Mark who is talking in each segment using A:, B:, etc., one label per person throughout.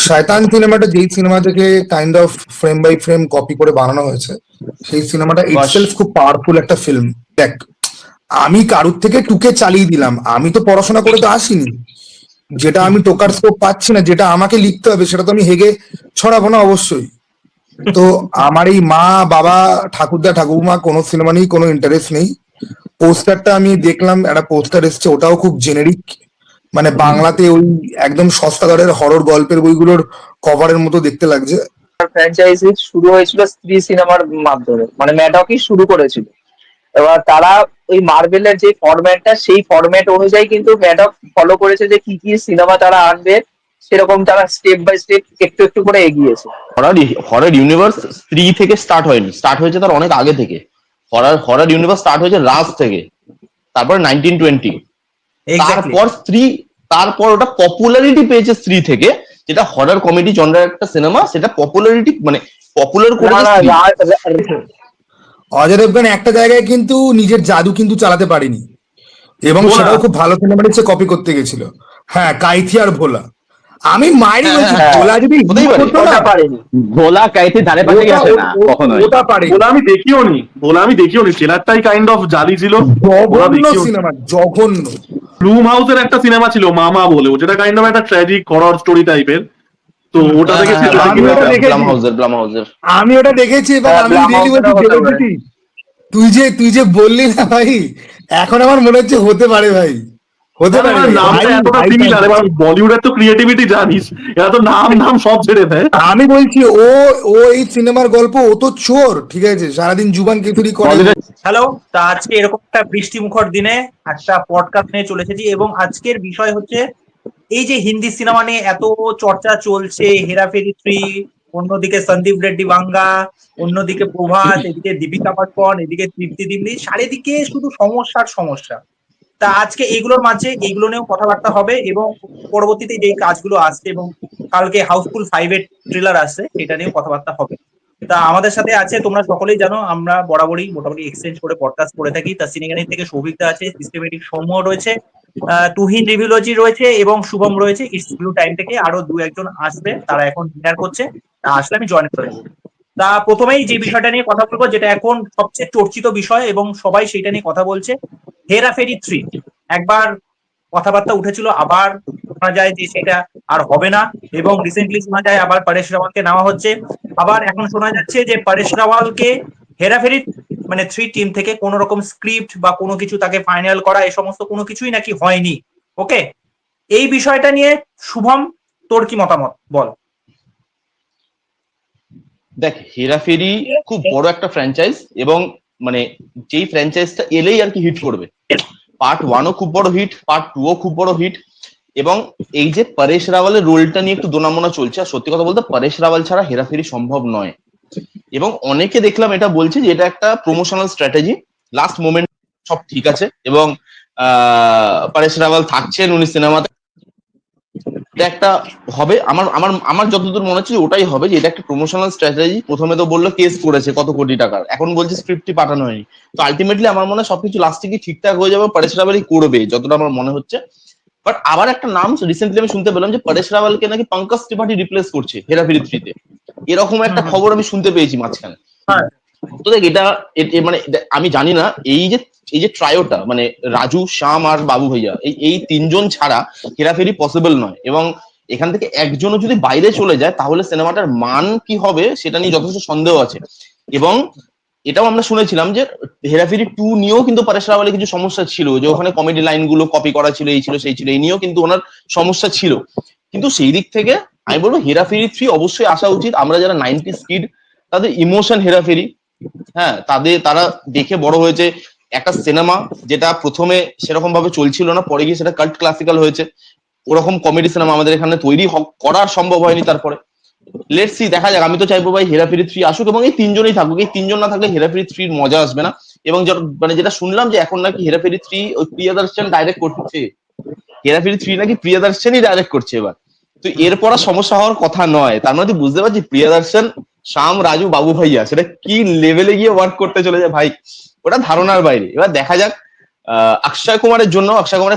A: শয়তান সিনেমাটা যেই সিনেমা থেকে kind of frame by frame copy করে বানানো হয়েছে, সেই সিনেমাটা ইটসেলফ খুব পাওয়ারফুল একটা ফিল্ম। দেখ, আমি কারুর থেকে টুকে চালিয়ে দিলাম, আমি তো পড়াশোনা করে তো আসিনি। যেটা আমি টোকার স্কোপ পাচ্ছি না, যেটা আমাকে লিখতে হবে, সেটা তো আমি হেগে ছড়াবো না অবশ্যই। তো আমার এই মা বাবা ঠাকুরদা ঠাকুরমা কোনো সিনেমা নিয়ে কোনো ইন্টারেস্ট নেই। পোস্টারটা আমি দেখলাম, একটা পোস্টার এসছে, ওটাও খুব জেনেরিক, মানে বাংলাতে ওই একদম সস্তা দরের হরর গল্পের বইগুলোর কভারের মতো দেখতে লাগছে।
B: ফ্র্যাঞ্চাইজি শুরু হয়েছিল স্ত্রী সিনেমার মাধ্যমে, মানে ম্যাডকই শুরু করেছিল। এবার তারা ওই মার্ভেলের যে ফরম্যাটটা, সেই ফরম্যাট অনুযায়ী কিন্তু ম্যাডক ফলো করেছে যে কি কি সিনেমা তারা আনবে, সেরকম তারা স্টেপ বাই স্টেপ একটু একটু করে এগিয়েছে।
C: হরর হরর ইউনিভার্স স্ত্রী থেকে স্টার্ট হয়নি, স্টার্ট হয়েছে তার অনেক আগে থেকে। হরর হরর ইউনিভার্স স্টার্ট হয়েছে রাজ থেকে, তারপর 1920, তারপর স্ত্রী, তারপর ওটা পপুলারিটি পেয়েছে স্ত্রী থেকে, যেটা হরর কমেডি জনরার একটা সিনেমা, সেটা পপুলারিটি মানে পপুলার করেছে স্ত্রী।
A: অজয় দেবগন একটা জায়গায় কিন্তু নিজের জাদু কিন্তু চালাতে পারেনি, এবং সেটাও খুব ভালো সিনেমার ইচ্ছে কপি করতে গেছিল। হ্যাঁ, কাইথি আর ভোলা, আমি মায়েরই বলছি, ভোলা যদি
B: ওটা পারেনি।
D: ভোলা কাইতে ধারে পাশে গেছে না কখনোই।
A: ওটা পারে।
E: ভোলা আমি দেখিওনি, ট্রেলারটাই কাইন্ড অফ জালি ছিল।
A: জঘন্য সিনেমা, জঘন্য।
E: ব্লুম হাউসের একটা সিনেমা ছিল মামা বলে, যেটা কাইন্ড অফ একটা ট্র্যাজিক হরর স্টোরি টাইপের। তো ওটা দেখে
A: আমি ওটা দেখেছি, এবং আমি রিয়েলি বলছি, তুই যে বললি না ভাই, এখন আমার মনে হচ্ছে হতে পারে ভাই, হতে পারে।
E: বলিউডের তো ক্রিয়েটিভিটি জানিস, এরা তো নাম সব ছেড়ে দেয়।
A: আমি বলছি ও এই সিনেমার গল্প, ও তো চোর, ঠিক আছে, সারাদিন জুবান কেতুরি করে।
F: হ্যালো, তা আজকে এরকম একটা বৃষ্টি মুখর দিনে একটা পডকাস্ট নিয়ে চলে এসেছি, এবং আজকের বিষয় হচ্ছে এই যে হিন্দি সিনেমা নিয়ে এত চর্চা চলছে, হেরাফেরি 3, অন্যদিকে সন্দীপ রেড্ডি বাঙ্গা, অন্যদিকে প্রভাস, এদিকে দীপিকা পাড়ুকোন, এদিকে তৃপ্তি দিল্লি, চারিদিকে শুধু সমস্যা। তা আজকে এইগুলোর মাঝে এইগুলো নিয়েও কথাবার্তা হবে, এবং পরবর্তীতে যে কাজগুলো আসছে, এবং কালকে হাউসফুল 5 এর ট্রেলার আসছে, সেটা নিয়েও কথাবার্তা হবে। তা আমাদের সাথে আছে, তোমরা সকলেই জানো, আমরা বরাবরই মোটামুটি এক্সচেঞ্জ করে পডকাস্ট করে থাকি। তা সিনেগানি থেকে সৌভিকদা আছে, সিস্টেমেটিক সৌম্য রয়েছে, তুহিন রিভিউলজি রয়েছে, এবং শুভম রয়েছে ইটস ব্লু টাইম থেকে। আরো দু একজন আসবে, তারা এখন ডিনার করছে, তা আসলে আমি জয়েন করে নেবো। তা প্রথমেই যে বিষয়টা নিয়ে কথা বলবো, যেটা এখন সবচেয়ে চর্চিত বিষয় এবং সবাই সেটা নিয়ে কথা বলছে, হেরাফেরি 3। একবার কথাবার্তা উঠেছিল, আবার শোনা যায় যে সেটা আর হবে না, এবং রিসেন্টলি শোনা যায় আবার পরেশ রাওয়ালকে নেওয়া হচ্ছে। আবার এখন শোনা যাচ্ছে যে পরেশ রাওয়ালকে হেরাফেরি মানে 3 টিম থেকে কোন রকম স্ক্রিপ্ট বা কোনো কিছু তাকে ফাইনাল করা, এই সমস্ত কোনো কিছুই নাকি হয়নি। ওকে, এই বিষয়টা নিয়ে শুভম, তোর কি মতামত বল।
C: দেখ, হেরাফেরি খুব বড় একটা ফ্র্যাঞ্চাইজ, এবং মানে যেই ফ্র্যাঞ্চাইজটা এলেই আর কি হিট করবে। পার্ট 1ও খুব বড় হিট, পার্ট 2ও খুব বড় হিট, এবং এই যে পরেশ রাওয়ালের রোলটা নিয়ে একটু দোনামোনা চলছে, আর সত্যি কথা বলতে পরেশ রাওয়াল ছাড়া হেরাফেরি সম্ভব নয়। এবং অনেকে দেখলাম এটা বলছে যে এটা একটা প্রমোশনাল স্ট্র্যাটেজি, লাস্ট মোমেন্ট সব ঠিক আছে, এবং পরেশ রাওয়াল থাকছেন উনি সিনেমাতে, এটা একটা হবে। আমার আমার আমার যতদূর মনে হচ্ছে ওটাই হবে, যে এটা একটা প্রমোশনাল স্ট্র্যাটেজি। প্রথমে তো বললো কেস করেছে কত কোটি টাকার, এখন বলছে স্ক্রিপ্টই পাঠানো হয়নি। তো আলটিমেটলি আমার মনে হয় সবকিছু লাস্টে কি ঠিকঠাক হয়ে যাবে, পরেশ রাওয়ালই করবে যতটা আমার মনে হচ্ছে। বাট আবার একটা নাম রিসেন্টলি আমি শুনতে পেলাম যে পরেশ রাওয়ালকে নাকি পঙ্কজ ত্রিপাঠী রিপ্লেস করছে হেরাফেরি 3-তে, এরকম একটা খবর আমি শুনতে পেয়েছি মাঝখানে। তো দেখ, এটা মানে আমি জানি না, এই যে ট্রায়োটা মানে রাজু, শ্যাম আর বাবু ভাইয়া, এই তিনজন ছাড়া হেরাফেরি পসিবল নয়। এবং এখান থেকে একজনও যদি বাইরে চলে যায়, তাহলে সিনেমাটার মান কি হবে সেটা নিয়ে যথেষ্ট সন্দেহ আছে। এবং এটাও আমরা শুনেছিলাম যে হেরাফেরি 2 নিয়েও কিন্তু পরেশ রাওয়ালের কিছু সমস্যা ছিল, যে ওখানে কমেডি লাইন গুলো কপি করা ছিল, এই ছিল সেই ছিল, এই নিয়েও কিন্তু ওনার সমস্যা ছিল। কিন্তু সেই দিক থেকে আমি বলবো হেরাফেরি 3 অবশ্যই আসা উচিত। আমরা যারা 90s কিড, তাদের ইমোশন হেরাফেরি, হ্যাঁ, তারা দেখে বড় হয়েছে একটা সিনেমা, যেটা প্রথমে সেরকম ভাবে চলছিল না, পরে গিয়ে সেটা কাল্ট ক্লাসিক্যাল হয়েছে। ওরকম কমেডি সিনেমা আমাদের এখানে তৈরি করার সম্ভব হয়নি। তারপরে লেটস সি, দেখা যাক। আমি তো চাইবো ভাই হেরাফেরি 3 আসুক, এবং এই তিনজনই থাকুক। এই তিনজন না থাকলে হেরাফেরি 3 মজা আসবে না। এবং মানে যেটা শুনলাম যে এখন নাকি হেরাফেরি 3 ওই প্রিয়দর্শন ডাইরেক্ট করছে, হেরাফেরি 3 নাকি প্রিয়দর্শনই ডাইরেক্ট করছে এবার। তো এরপর আর সমস্যা হওয়ার কথা নয়। তার মানে তুই বুঝতে পারছিস প্রিয়দর্শন, শ্যাম, রাজু, বাবু ভাইয়া সেটা কি লেভেলে গিয়ে ওয়ার্ক করতে চলে যায় ভাই, ওটা ধারণার বাইরে। এবার দেখা যাক। অক্ষয় কুমারের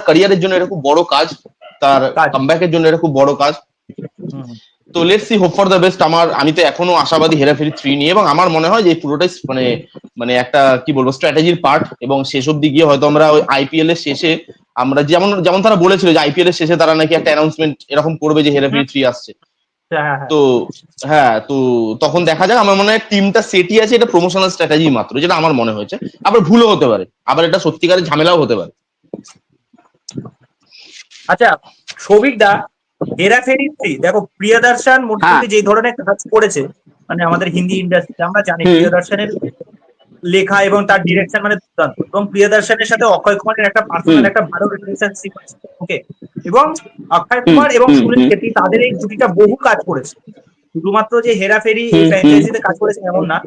C: ক্যারিয়ারের জন্য এটা খুব বড় কাজ, তার কামব্যাকের জন্য এটা খুব বড় কাজ। তো let's see, hope for the best. আমি তো এখনো আশাবাদী হেরাফেরি 3 নিয়ে, এবং আমার মনে হয় যে এই পুরোটাই মানে মানে একটা কি বলবো স্ট্র্যাটেজির পার্ট, এবং শেষ অব্দি গিয়ে হয়তো আমরা ওই আইপিএল এর শেষে আমরা যেমন যেমন তারা বলেছিল যে আইপিএল এর শেষে তারা নাকি একটা অ্যানাউন্সমেন্ট এরকম করবে যে হেরাফেরি 3 আসছে।
F: হ্যাঁ হ্যাঁ
C: তো হ্যাঁ, তো তখন দেখা যাক। আমার মনে হয় টিমটা সেটই আছে, এটা প্রমোশনাল স্ট্র্যাটেজি মাত্র, যেটা আমার মনে হয়েছে। আবার ভুলও হতে পারে, আবার এটা সত্যিকারের ঝামেলাও হতে পারে।
F: আচ্ছা সৌভিক দা, হেরাফেরি 3 দেখো প্রিয়দর্শন মোটামুটি যে ধরনের কাজ করেছে, মানে আমাদের হিন্দি ইন্ডাস্ট্রিতে আমরা জানি
D: হুম।
F: প্রিয়দর্শনের লেখা এবং তার ডিরেকশন মানে দুর্দান্ত, এবং প্রিয়দর্শনের সাথে অক্ষয় কুমারের একটা পার্সোনাল
D: হুম।
F: একটা ভালো রিলেশনশিপ আছে। ওকে, এবং অক্ষয়
D: হুম।
F: কুমার এবং
D: হুম।
F: সুনীল
D: হুম।
F: শেট্টি তাদের এই জুটিটা বহু কাজ করেছে। শুধুমাত্র যে হেরাফেরি এই
D: হুম। হুম।
F: ফ্র্যাঞ্চাইজিতে কাজ করেছে এমন না,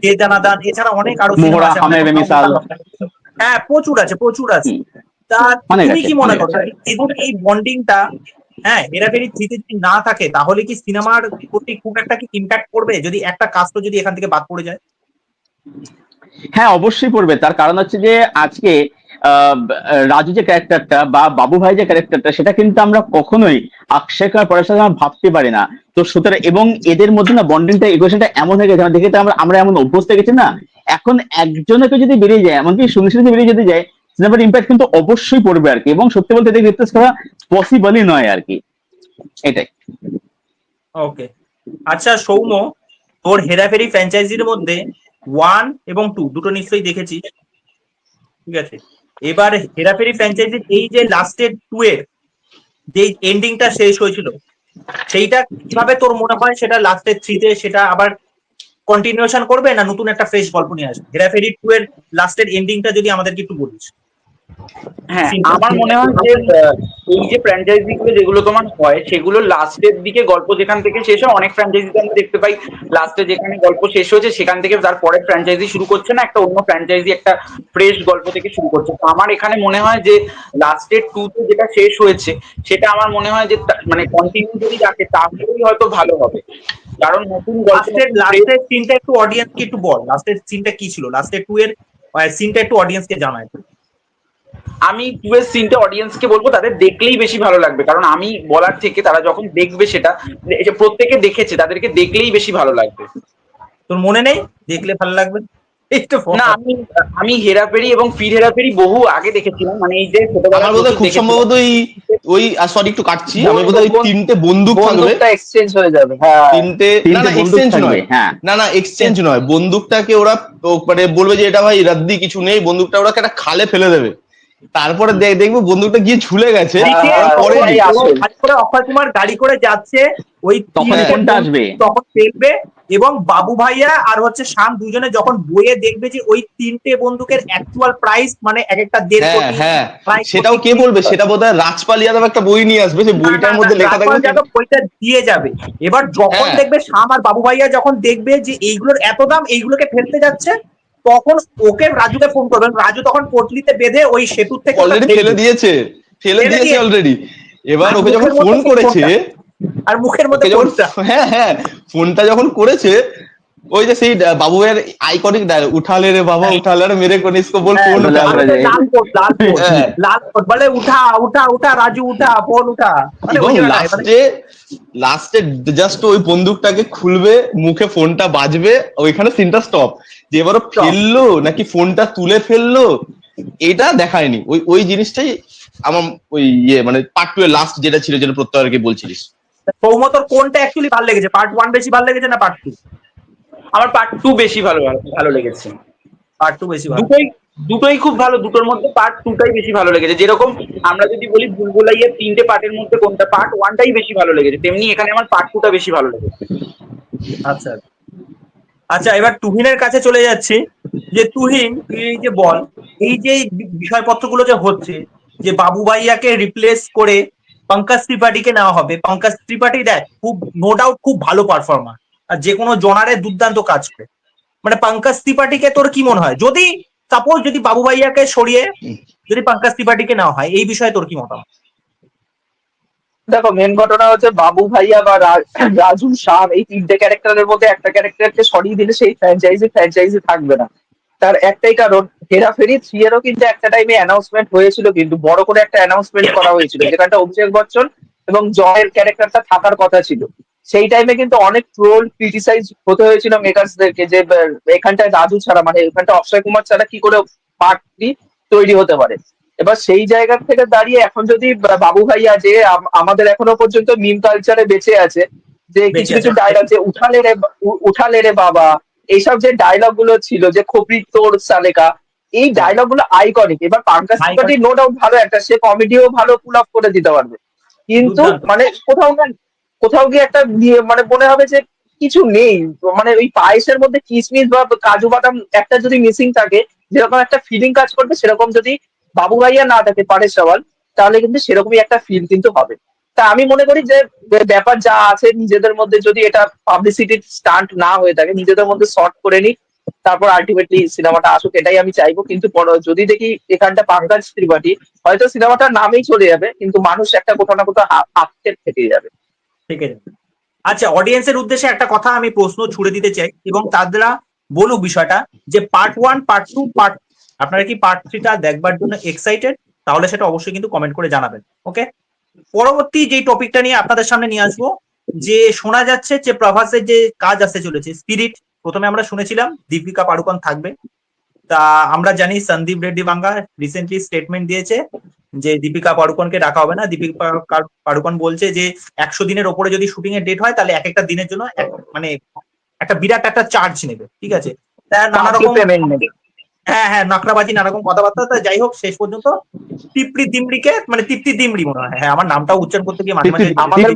F: কে জানাদান এছাড়া অনেক আরো সিনেমা
D: মোহরা
F: আছে আমাদের
D: হামে
F: মোটামুটি
D: মিসাল।
F: হ্যাঁ প্রচুর আছে প্রচুর আছে।
D: হুম।
F: তা
D: অনেক
F: তুমি
D: আছে,
F: কি মনে
D: অনেক
F: করো
D: আছে।
F: এদের এই বন্ডিংটা, হ্যাঁ হেরাফেরি 3 যদি না থাকে তাহলে কি সিনেমার প্রতি খুব একটা কি ইম্প্যাক্ট পড়বে যদি একটা কাস্টও যদি এখান থেকে বাদ পড়ে যায়?
D: হ্যাঁ, অবশ্যই পড়বে। তার কারণ হচ্ছে যে আজকে রাজু যে ক্যারেক্টারটা বা বাবু ভাই যে ক্যারেক্টারটা, সেটা কিন্তু আমরা কখনোই অক্ষয় কুমার পরের সাথে আমরা ভাবতে পারি না। তো সুতরাং এবং এদের মধ্যে না বন্ডিংটা ইকুয়েশনটা এমন হয়ে গেছে, আমরা দেখে তো আমরা এমন অভ্যস্ত হয়ে গেছি না, এখন একজনকে যদি বেরিয়ে যায়, এমনকি সুনীল শেট্টি বেরিয়ে যদি যায়, সিনেমার ইম্প্যাক্ট কিন্তু অবশ্যই পড়বে আর কি। এবং সত্যি বলতে এদের রিপ্লেস করা পসিবলই নয় আর কি, এটাই।
F: ওকে, আচ্ছা সৌম্য, তোর হেরাফেরি ফ্র্যাঞ্চাইজির মধ্যে 1 এবং 2 দুটো নিশ্চয়ই দেখেছিস, ঠিক আছে? এবার হেরাফেরি ফ্র্যাঞ্চাইজির এই যে লাস্টের 2 এর যে এন্ডিংটা শেষ হয়েছিল, সেইটা কিভাবে তোর মনে হয় সেটা লাস্টের 3 তে সেটা আবার কন্টিনিউশন করবে না নতুন একটা ফ্রেশ গল্প নিয়ে আসবে? হেরাফেরি 2 এর লাস্টের এন্ডিংটা যদি আমাদেরকে একটু বলিস।
B: হ্যাঁ, আমার মনে হয় যে এই যে ফ্র্যাঞ্চাইজি গুলো যেগুলো তোমার হয় সেগুলো লাস্টের দিকে গল্প যেখান থেকে শেষ হয়, অনেক ফ্র্যাঞ্চাইজিতে আমরা দেখতে পাই লাস্টে যেখানে গল্প শেষ হয়েছে সেখান থেকে তার পরের ফ্র্যাঞ্চাইজি শুরু করছে না, একটা অন্য ফ্র্যাঞ্চাইজি একটা ফ্রেশ গল্প থেকে শুরু করছে। তো আমার এখানে মনে হয় যে লাস্টের 2 তে যেটা শেষ হয়েছে সেটা আমার মনে হয় যে মানে কন্টিনিউ যদি রাখে তাহলেই হয়তো ভালো হবে, কারণ নতুন গল্প
F: লাস্টের সিনটা একটু অডিয়েন্সকে একটু বল, লাস্টের সিনটা কি ছিল, লাস্টের 2 এর সিনটা একটু অডিয়েন্সকে জানায়।
B: আমি 2 এর সিনটা অডিয়েন্সকে বলবো তাদের দেখলেই বেশি ভালো লাগবে, কারণ আমি বলার থেকে তারা যখন দেখবে সেটা, এই যে প্রত্যেকে দেখেছে তাদেরকে দেখলেই বেশি ভালো লাগবে।
F: তোর মনে নেই দেখলে ভালো লাগবে? একটু
B: না, আমি আমি হেরাফেরি এবং ফির হেরাফেরি বহু আগে দেখেছিলাম, মানে এই যে
C: আমার
B: ছোটবেলায়
C: বোধহয় খুব
B: দেখেছিলাম।
C: সম্ভবত ওই সরি একটু কাটছি, আমি বোধহয় ওই তিনটে বন্দুক থাকবে,
B: বন্দুকটা এক্সচেঞ্জ হয়ে যাবে, হ্যাঁ
C: তিনটে না
D: তিনটে
C: না
D: বন্দুক
C: এক্সচেঞ্জ
D: থাকবে,
C: নয়,
D: হ্যাঁ।
C: না না এক্সচেঞ্জ নয়, বন্দুকটাকে ওরা মানে বলবে যে এটা ভাই রাদ্দি কিছু নেই, বন্দুকটা ওরা একটা খালে ফেলে দেবে, তারপরে দেখবো বন্দুকটা গিয়ে ঝুলে গেছে,
F: দিকে
C: ওরা
F: তখন
C: পড়েনি।
F: গাড়ি করে অক্ষয় কুমার গাড়ি করে যাচ্ছে, ওই
D: তখন
F: তিনটে
D: ফোনটা
F: বন্ধু
D: আসবে।
F: তখন দেখবে, এবং বাবু ভাইয়া আর হচ্ছে শাম দুজনে যখন বইয়ে দেখবে যে ওই তিনটে বন্দুকের অ্যাকচুয়াল প্রাইস মানে এক একটা 1.5
C: হ্যাঁ
F: কোটি
C: হ্যাঁ,
F: 2.5
C: সেটাও
F: কোটি।
C: কে বলবে, সেটা বোধহয় রাজপাল যাদব একটা বই নিয়ে আসবে, সেই
F: না না
C: বইটার
F: না,
C: মধ্যে লেখা থাকবে
F: রাজপাল যাদব বইটা দিয়ে যাবে। এবার যখন
C: হ্যাঁ
F: দেখবে শাম আর বাবু ভাইয়া যখন দেখবে যে এইগুলোর এত দাম, এইগুলোকে ফেলতে যাচ্ছে, তখন ওকে রাজুকে ফোন করবেন, রাজু তখন পটলিতে বেঁধে ওই সেতুর থেকে ওটা
C: অলরেডি ফেলে দিয়েছে, ফেলে
F: ফেলে
C: দিয়েছে
F: দিয়েছে।
C: অলরেডি। এবার
F: আর
C: ওকে যখন
F: মুখের মধ্যে
C: ফোন
F: সেই
C: করেছে,
F: ফোনটা, আর মুখের মধ্যে
C: ওকে যখন
F: ফোনটা।
C: হ্যাঁ হ্যাঁ ফোনটা যখন করেছে, ওই যে সেই বাবু ভাইয়ের আইকনিক ডায়লগ, উঠালে রে বাবা উঠালে রে মেরে কোন ইসকো বল
F: হ্যাঁ,
C: ফোন
D: বলে
C: উঠালে।
F: আর ওটা লাল কোট লাল কোট
C: হ্যাঁ,
F: লাল কোট বলে উঠা উঠা উঠা রাজু উঠা ফোন উঠা, মানে
C: এবং
F: ওই জায়গাটায় মানে
C: লাস্টে লাস্টে জাস্ট ওই বন্দুকটাকে খুলবে, মুখে ফোনটা বাজবে, ওইখানে সিনটা স্টপ। যে এবারও ফেললো নাকি ফোনটা তুলে ফেললো এটা দেখায়নি, ওই ওই জিনিসটাই আমার ওই মানে পার্ট 2 এর লাস্ট যেটা ছিল, যেটা প্রত্যয়েরকে বলছিলিস।
F: সৌমতর কোনটা অ্যাকচুয়ালি ভালো লেগেছে, পার্ট 1 বেশি ভালো লেগেছে না পার্ট 2?
B: আমার পার্ট 2 বেশি ভালো ভালো লেগেছে।
F: পার্ট 2 বেশি ভালো।
B: দুটোই দুটোই খুব ভালো, দুটোর মধ্যে পার্ট 2 টাই বেশি ভালো লেগেছে। যেরকম আমরা যদি বলি বুলবুলাইয়ের 3টে পার্টের মধ্যে কোনটা পার্ট 1 টাই বেশি ভালো লেগেছে, তেমনি এখানে আমার পার্ট 2 টা বেশি ভালো লেগেছে।
F: আচ্ছা আচ্ছা, এবার তুহিনের কাছে চলে যাচ্ছি, যে তুহিন তুই এই যে বল, এই যে বিষয়পত্রগুলো যে হচ্ছে, যে বাবু ভাইয়াকে রিপ্লেস করে পঙ্কজ ত্রিপাঠীকে নেওয়া হবে, পঙ্কজ ত্রিপাঠী দেখ খুব নো ডাউট খুব ভালো পারফর্মার, আর যে কোনো জনারে দুর্দান্ত কাজ করে, মানে পঙ্কজ ত্রিপাঠীকে তোর কি মনে হয় যদি সাপোজ যদি বাবু ভাইয়াকে সরিয়ে যদি পঙ্কজ ত্রিপাঠীকে নেওয়া হয়, এই বিষয়ে তোর কি মতামত?
B: দেখো, মেন ঘটনা হচ্ছে বাবু ভাইয়া বা রাজু শাম এই তিনটে ক্যারেক্টারের মধ্যে একটা ক্যারেক্টারকে সরিয়ে দিলে সেই ফ্র্যাঞ্চাইজি থাকবে না। তার একটাই কারণ, হেরাফেরি 3 এরও কিন্তু একটা টাইমে অ্যানাউন্সমেন্ট হয়েছিল, কিন্তু বড় করে একটা অ্যানাউন্সমেন্ট করা হয়েছিল যেখানটা অভিষেক বচ্চন এবং জয়ের ক্যারেক্টারটা থাকার কথা ছিল। সেই টাইমে কিন্তু অনেক ট্রোল ক্রিটিসাইজ হতে হয়েছিল মেকার্সদেরকে যে এখানটায় রাজু ছাড়া মানে এখানটা অক্ষয় কুমার ছাড়া কি করে পার্ট 3 তৈরি হতে পারে। এবার সেই জায়গা থেকে দাঁড়িয়ে এখন যদি বাবু ভাইয়া যে আমাদের এখনো পর্যন্ত মিম কালচারে বেঁচে আছে, যে কিছু
F: বেঁচে
B: কিছু
F: আছে।
B: ডায়লগ যে উঠালে রে বাবা, এইসব যে ডায়লগ গুলো ছিল যে খোপড়ি তোর সালেকা, এই ডায়লগ গুলো আইকনিক। এবার পাঙ্কাজ ত্রিপাঠী নো ডাউট ভালো একটা, সে কমেডিও ভালো পুল আপ করে দিতে পারবে, কিন্তু
F: দুর্দান্ত।
B: মানে কোথাও গিয়ে একটা মানে মনে হবে যে কিছু নেই, মানে ওই পায়েসের মধ্যে কিশমিশ বা কাজু বাদাম একটা যদি মিসিং থাকে, যেরকম একটা ফিলিং কাজ করবে, সেরকম যদি বাবু ভাইয়া না থাকে পারেশ রাওয়াল, তাহলে কিন্তু সেরকমই একটা ফিল কিন্তু হবে। তা আমি মনে করি যে ব্যাপার যা আছে নিজেদের মধ্যে যদি এটা পাবলিসিটি স্টান্ট না হয়ে থাকে, নিজেদের মধ্যে শর্ট করে নি, তারপর আলটিমেটলি সিনেমাটা আসুক, এটাই আমি চাইবো। কিন্তু যদি দেখি এখানটা পাঙ্কাজ ত্রিপাঠী, হয়তো সিনেমাটার নামেই চলে যাবে, কিন্তু মানুষ একটা কোথাও না কোথাও আক্ষেপ থেকে যাবে।
F: ঠিক আছে। আচ্ছা, অডিয়েন্সের উদ্দেশ্যে একটা কথা আমি প্রশ্ন ছুড়ে দিতে চাই এবং তারা বলুক বিষয়টা, যে পার্ট 1, পার্ট 2, পার্ট, আপনারা কি পার্ট 3টা দেখবার জন্য এক্সাইটেড? তাহলে সেটা অবশ্যই কিন্তু কমেন্ট করে জানাবেন। ওকে, পরবর্তী যে টপিকটা নিয়ে আপনাদের সামনে নিয়ে আসবো, যে শোনা যাচ্ছে যে প্রভাসের যে কাজ আসতে চলেছে স্পিরিট, প্রথমে আমরা শুনেছিলাম দীপিকা পাড়ুকোন থাকবে। তা আমরা জানি সন্দীপ রেড্ডি বাঙ্গা রিসেন্টলি স্টেটমেন্ট দিয়েছে যে দীপিকা পাড়ুকোনকে ডাকা হবে না। দীপিকা পাড়ুকোন বলছে যে 100 দিনের ওপরে যদি শুটিং এর ডেট হয়, তাহলে এক একটা দিনের জন্য মানে একটা বিরাট একটা চার্জ নেবে। ঠিক আছে, তা নানা রকম
B: পেমেন্ট নেবে।
F: হ্যাঁ নাকড়াবাজি নানা রকম কথাবার্তা। তা যাই হোক, শেষ পর্যন্ত তৃপ্তি দিমড়িকে, মানে তৃপ্তি দিমড়ি মনে হয়, হ্যাঁ আমার নামটাও উচ্চারণ করতে গিয়ে মাঝে মাঝে
B: আমাদের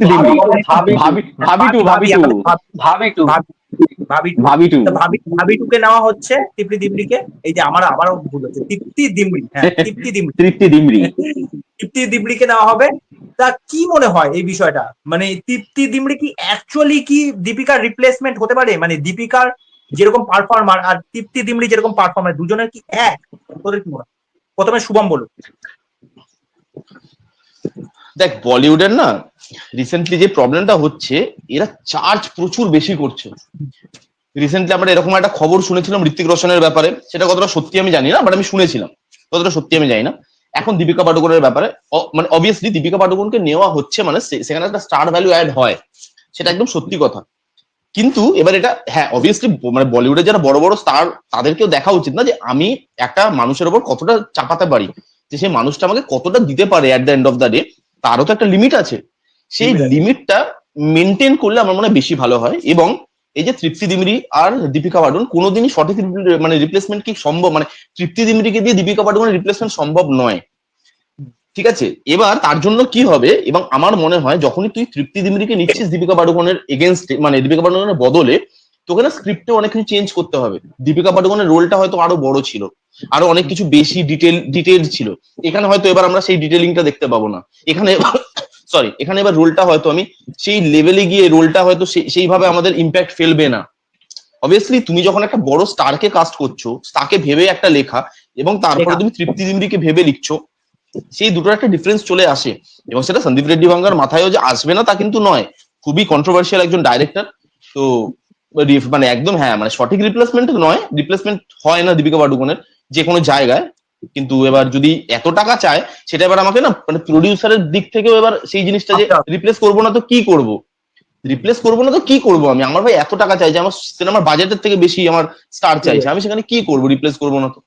B: ভাবি টু ভাবি টুকে নেওয়া হচ্ছে তৃপ্তি দিমড়িকে। এই যে আমার আবারও ভুল হচ্ছে, তৃপ্তি দিমড়ি, হ্যাঁ তৃপ্তি দিমড়ি,
D: তৃপ্তি দিমরি।
F: তৃপ্তি দিমড়িকে নেওয়া হবে। তা কি মনে হয় এই বিষয়টা, মানে তৃপ্তি দিমড়ি কি অ্যাকচুয়ালি কি দীপিকার রিপ্লেসমেন্ট হতে পারে? মানে দীপিকার যেরকম পারফর্মার আর তৃপ্তি দিমড়ি যেরকম পারফর্মার, দুজনের কি এক? তোদের কি মনে হয়? প্রথমে শুভম বলুন।
C: দেখ, বলিউডের না রিসেন্টলি যে প্রবলেমটা হচ্ছে, এরা চার্জ প্রচুর বেশি করছে। রিসেন্টলি আমরা এরকম একটা খবর শুনেছিলাম ঋত্বিক রোশনের ব্যাপারে, সেটা কতটা সত্যি আমি জানি না, বাট আমি শুনেছিলাম, কতটা সত্যি আমি জানি না। এখন দীপিকা পাডুকোনের ব্যাপারে মানে অবভিয়াসলি দীপিকা পাডুকোনকে নেওয়া হচ্ছে মানে সেখানে একটা স্টার ভ্যালু অ্যাড হয়, সেটা একদম সত্যি কথা। কিন্তু এবার এটা হ্যাঁ অবভিয়াসলি মানে বলিউডে যারা বড় বড় স্টার, তাদেরকেও দেখা উচিত না যে আমি একটা মানুষের ওপর কতটা চাপাতে পারি, যে সেই মানুষটা আমাকে কতটা দিতে পারে at the end of the day, তারও তো একটা লিমিট আছে। সেই লিমিটটা মেনটেন করলে আমার মনে হয় বেশি ভালো হয়। এবং এই যে তৃপ্তি দিমরি আর দীপিকা পাডুকোন কোনোদিনই সঠিক মানে রিপ্লেসমেন্ট কি সম্ভব, মানে তৃপ্তি দিমরিকে দিয়ে দীপিকা পাডুকোনের রিপ্লেসমেন্ট সম্ভব নয়। ঠিক আছে, এবার তার জন্য কি হবে, এবং আমার মনে হয় যখনই তুই তৃপ্তি দিমরিকে নিচ্ছিস দীপিকা পাডুকোনের এগেনস্টে, মানে দীপিকা পাডুকোনের বদলে, তোকে না স্ক্রিপ্টে অনেক কিছু চেঞ্জ করতে হবে। দীপিকা পাডুকোনের রোলটা হয়তো আরো বড় ছিল, আরো অনেক কিছু বেশি ডিটেল ছিল। এখানে হয়তো এবার আমরা সেই ডিটেলিংটা দেখতে পাবো না। এখানে সরি, এখানে এবার রোলটা হয়তো আমি সেই লেভেলে গিয়ে রোলটা হয়তো সেইভাবে আমাদের ইম্প্যাক্ট ফেলবে না। অবভিয়াসলি তুমি যখন একটা বড় স্টারকে কাস্ট করছো, তাকে ভেবে একটা লেখা, এবং তারপরে তুমি তৃপ্তি দিমরিকে ভেবে লিখছো, সেই দুটোর একটা ডিফারেন্স চলে আসে। এবং সেটা সন্দীপ রেড্ডি বাঙ্গার মাথায়ও যে আসবে না তা কিন্তু নয়, খুবই কন্ট্রোভার্সিয়াল একজন ডাইরেক্টর। তো মানে একদম হ্যাঁ মানে সঠিক রিপ্লেসমেন্ট নয়, রিপ্লেসমেন্ট হয় না দীপিকা পাডুকোনের যে কোনো জায়গায়। কিন্তু এবার যদি এত টাকা চায়, সেটা এবার আমাকে না মানে প্রডিউসারের দিক থেকেও এবার সেই জিনিসটা যে রিপ্লেস করবো না তো কি করবো, আমি, আমার ভাই এত টাকা চাইছে, আমার সিনেমার বাজেটের থেকে বেশি আমার স্টার চাইছে, আমি সেখানে কি করবো, রিপ্লেস করবো না তো।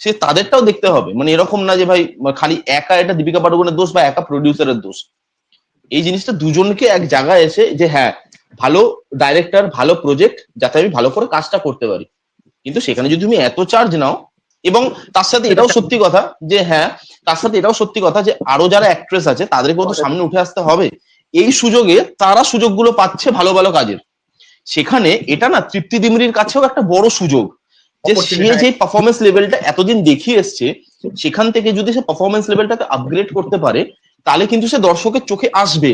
C: সে তাদেরটাও দেখতে হবে, মানে এরকম না যে ভাই খালি একা এটা দীপিকা পাডুকোনের দোষ বা একা প্রডিউসারের দোষ। এই জিনিসটা দুজনকে এক জায়গায় এসে যে হ্যাঁ ভালো ডাইরেক্টর, ভালো প্রজেক্ট, যাতে আমি ভালো করে কাজটা করতে পারি। কিন্তু সেখানে যদি তুমি এত চার্জ নাও, এবং তার সাথে এটাও সত্যি কথা যে হ্যাঁ, তার সাথে এটাও সত্যি কথা যে আরো যারা অ্যাক্ট্রেস আছে তাদেরকেও তো সামনে উঠে আসতে হবে। এই সুযোগে তারা সুযোগগুলো পাচ্ছে ভালো ভালো কাজের। সেখানে এটা না তৃপ্তি দিমরির কাছেও একটা বড় সুযোগ, যে সে যে পারফরমেন্স লেভেলটা এতদিন দেখিয়ে এসছে, সেখান থেকে যদি সে পারফরমেন্স লেভেলটাকে আপগ্রেড করতে পারে, তাহলে কিন্তু সে দর্শকের চোখে আসবে।